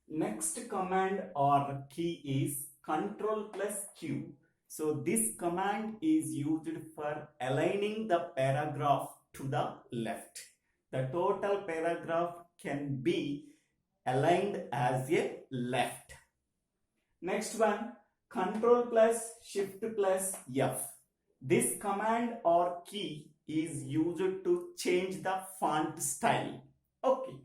Next command or key is Ctrl plus Q. So this command is used for aligning the paragraph to the left. The total paragraph can be aligned as a left. Next one, Ctrl plus Shift plus F. This command or key is used to change the font style. Okay.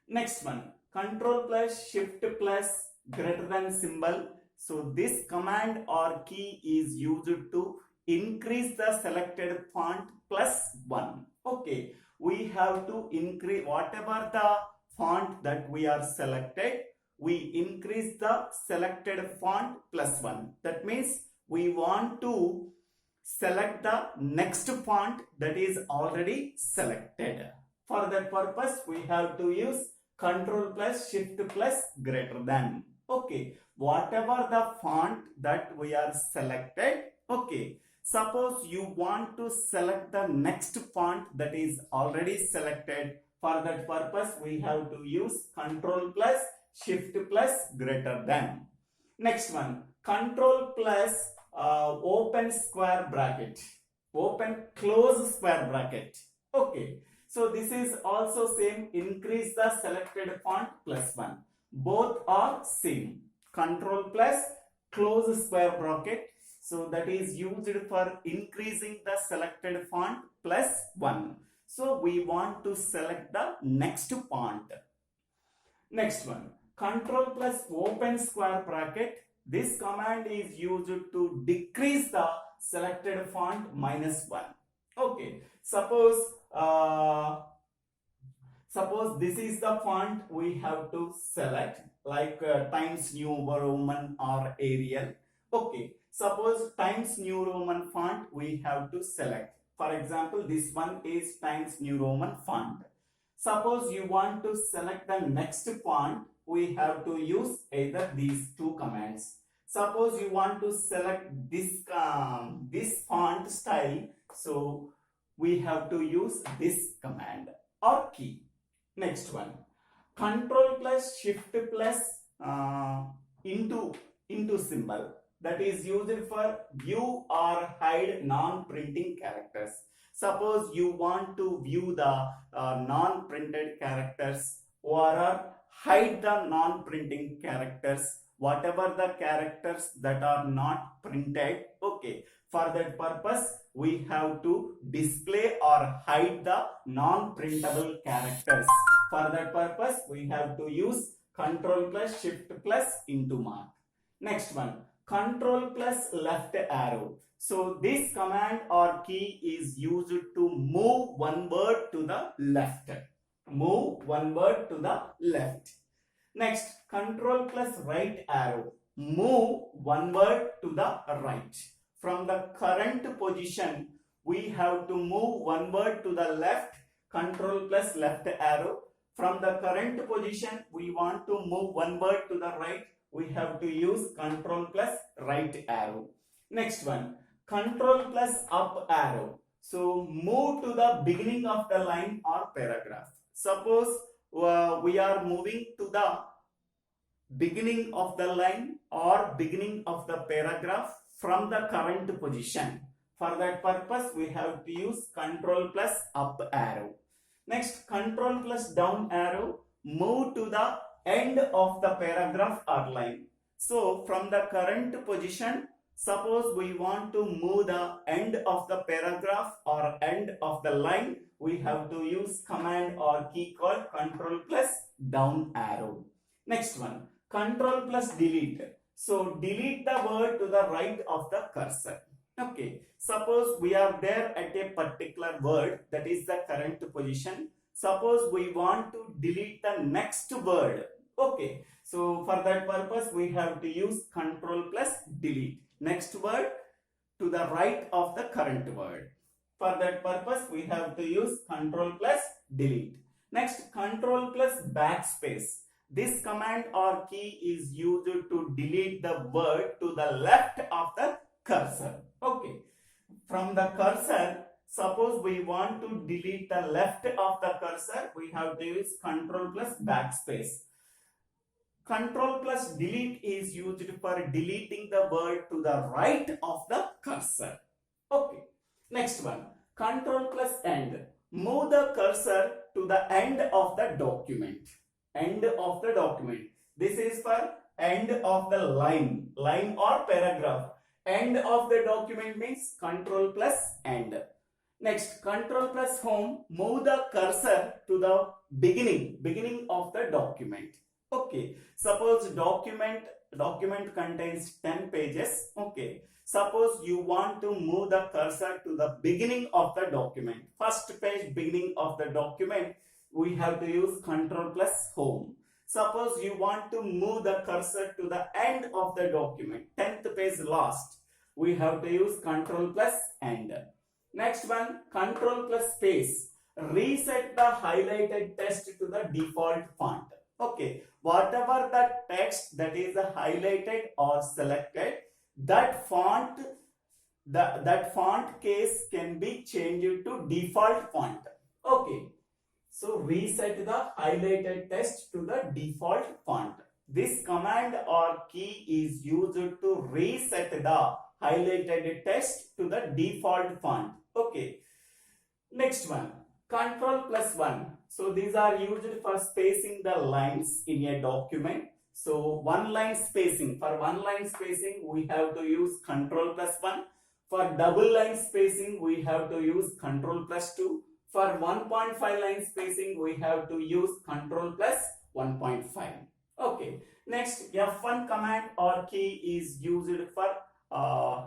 Next one, Ctrl plus Shift plus greater than symbol. So this command or key is used to increase the selected font plus 1. Okay, we have to increase whatever the font that we are selected, we increase the selected font plus 1. That means we want to select the next font that is already selected. For that purpose, we have to use Ctrl plus Shift plus greater than. Okay, whatever the font that we are selected. Okay, suppose you want to select the next font that is already selected. For that purpose, we have to use Ctrl plus Shift plus greater than. Next one, Ctrl plus open square bracket, open close square bracket. Okay, so this is also same, increase the selected font plus 1. Both are same. Ctrl plus close square bracket, so that is used for increasing the selected font plus 1. So we want to select the next font. Next one, Ctrl plus open square bracket. This command is used to decrease the selected font minus 1. Okay, suppose this is the font we have to select, like Times New Roman or Arial. Okay, suppose Times New Roman font we have to select. For example, this one is Times New Roman font. Suppose you want to select the next font, we have to use either these two commands. Suppose you want to select this font style, so we have to use this command or key. Next one, Ctrl plus Shift plus into symbol, that is used for view or hide non-printing characters. Suppose you want to view the non-printed characters or hide the non-printing characters, whatever the characters that are not printed. Okay, for that purpose we have to display or hide the non-printable characters. For that purpose we have to use Ctrl plus Shift plus into mark. Next one, Ctrl plus left arrow. So this command or key is used to move one word to the left. Move one word to the left. Next, Ctrl plus right arrow. Move one word to the right. From the current position, we have to move one word to the left. Ctrl plus left arrow. From the current position, we want to move one word to the right. We have to use Ctrl plus right arrow. Next one, Ctrl plus up arrow. So move to the beginning of the line or paragraph. Suppose we are moving to the beginning of the line or beginning of the paragraph from the current position. For that purpose, we have to use Ctrl plus up arrow. Next, Ctrl plus down arrow. Move to the end of the paragraph or line. So from the current position, suppose we want to move the end of the paragraph or end of the line, we have to use command or key called Ctrl plus down arrow. Next one, Ctrl plus delete. So delete the word to the right of the cursor. Okay, suppose we are there at a particular word, that is the current position. Suppose we want to delete the next word. Okay, so for that purpose we have to use Ctrl plus delete. Next word to the right of the current word. For that purpose we have to use Ctrl plus delete. Next, Ctrl plus backspace. This command or key is used to delete the word to the left of the cursor. Okay, from the cursor, suppose we want to delete the left of the cursor, we have to use Ctrl plus backspace. Ctrl plus delete is used for deleting the word to the right of the cursor. Okay. Next one. Ctrl plus end. Move the cursor to the end of the document. End of the document. This is for end of the line or paragraph. End of the document means Ctrl plus end. Next, Ctrl plus home. Move the cursor to the beginning of the document. Okay. Suppose document contains 10 pages. Okay. Suppose you want to move the cursor to the beginning of the document. First page, beginning of the document, we have to use Ctrl plus home. Suppose you want to move the cursor to the end of the document, 10th page last, we have to use Ctrl plus end. Next one, Ctrl plus space. Reset the highlighted text to the default font. Okay, whatever the text that is highlighted or selected, that font case can be changed to default font. Okay, so reset the highlighted text to the default font. This command or key is used to reset the highlighted text to the default font. Okay, next one, Ctrl plus 1. So these are used for spacing the lines in a document. So one line spacing, for one line spacing we have to use Ctrl plus 1. For double line spacing we have to use Ctrl plus 2. For 1.5 line spacing we have to use Ctrl plus 1.5. Okay. Next, F1 command or key is used for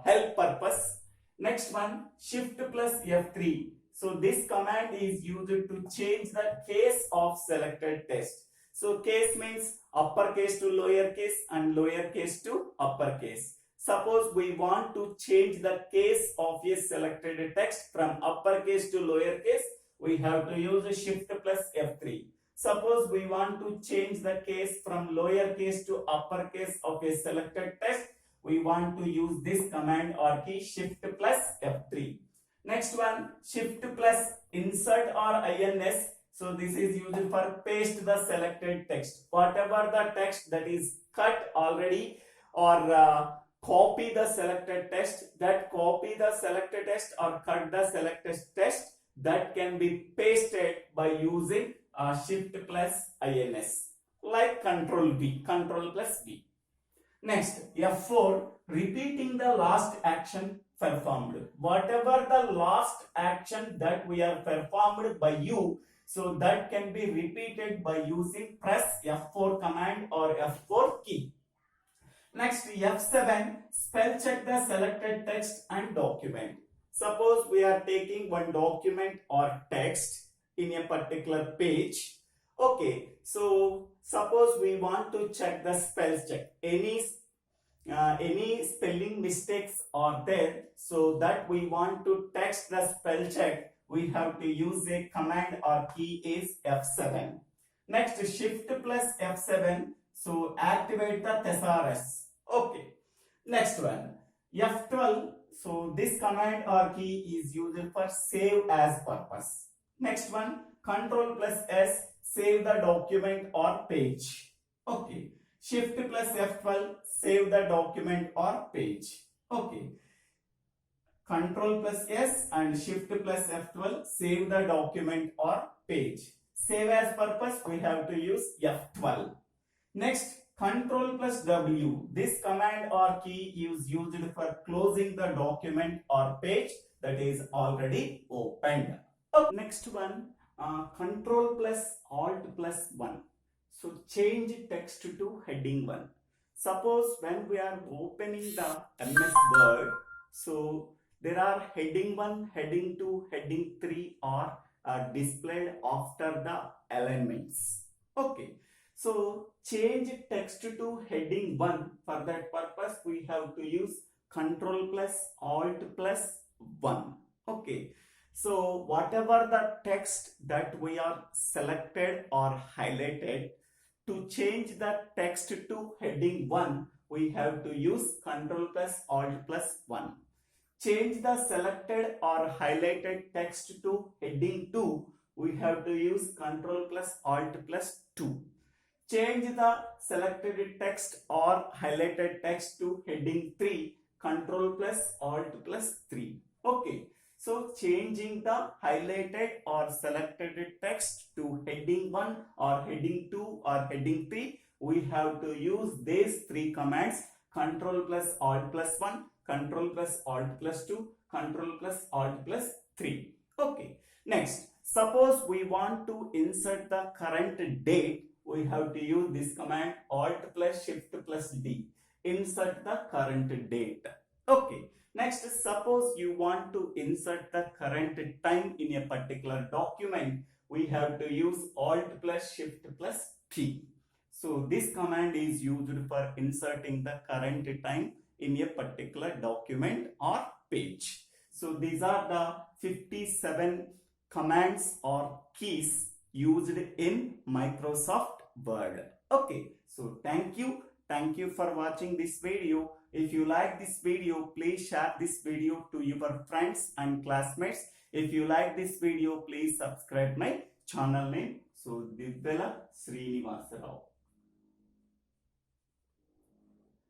help purpose. Next one, Shift plus F3. So this command is used to change the case of selected text. So case means uppercase to lowercase and lowercase to uppercase. Suppose we want to change the case of a selected text from uppercase to lowercase, we have to use Shift plus F3. Suppose we want to change the case from lowercase to uppercase of a selected text, we want to use this command or key Shift plus F3. Next one, Shift plus insert or ins. So this is used for paste the selected text. Whatever the text that is cut already or copy the selected text, that copy the selected text or cut the selected text, that can be pasted by using Shift plus ins, like Ctrl plus V. Next, F4, repeating the last action performed. Whatever the last action that we are performed by you, so that can be repeated by using press F4 command or F4 key. Next, F7, spell check the selected text and document. Suppose we are taking one document or text in a particular page. Okay, so suppose we want to check the spell check. Any spelling mistakes are there, so that we want to text the spell check, we have to use a command or key is F7. Next, Shift plus F7, so activate the thesaurus. Okay. Next one, F12, so this command or key is used for save as purpose. Next one, Ctrl plus S, save the document or page. Okay. Shift plus F12, save the document or page. Okay. Ctrl plus S and Shift plus F12, save the document or page. Save as purpose, we have to use F12. Next, Ctrl plus W. This command or key is used for closing the document or page that is already opened. Okay. Next one, Ctrl plus Alt plus 1. So change text to heading 1. Suppose when we are opening the MS Word, so there are heading 1, heading 2, heading 3 are displayed after the alignments. Okay. So change text to heading 1. For that purpose, we have to use Ctrl plus Alt plus 1. Okay. So whatever the text that we are selected or highlighted, to change the text to heading 1, we have to use Ctrl plus Alt plus 1. Change the selected or highlighted text to heading 2, we have to use Ctrl plus Alt plus 2. Change the selected text or highlighted text to heading 3, Ctrl plus Alt plus 3. Okay. So changing the highlighted or selected text to heading 1 or heading 2 or heading 3, we have to use these three commands: Ctrl plus Alt plus 1, Ctrl plus Alt plus 2, Ctrl plus Alt plus 3. Okay. Next, suppose we want to insert the current date, we have to use this command Alt plus Shift plus D. Insert the current date. Okay. Next, suppose you want to insert the current time in a particular document, we have to use Alt plus Shift plus T. So this command is used for inserting the current time in a particular document or page. So these are the 57 commands or keys used in Microsoft Word. Okay, so thank you for watching this video. If you like this video, please share this video to your friends and classmates. If you like this video, please subscribe my channel name. So Divvela Srinivasa Rao.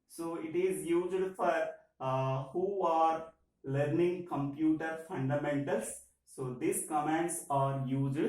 So it is used for who are learning computer fundamentals. So these commands are used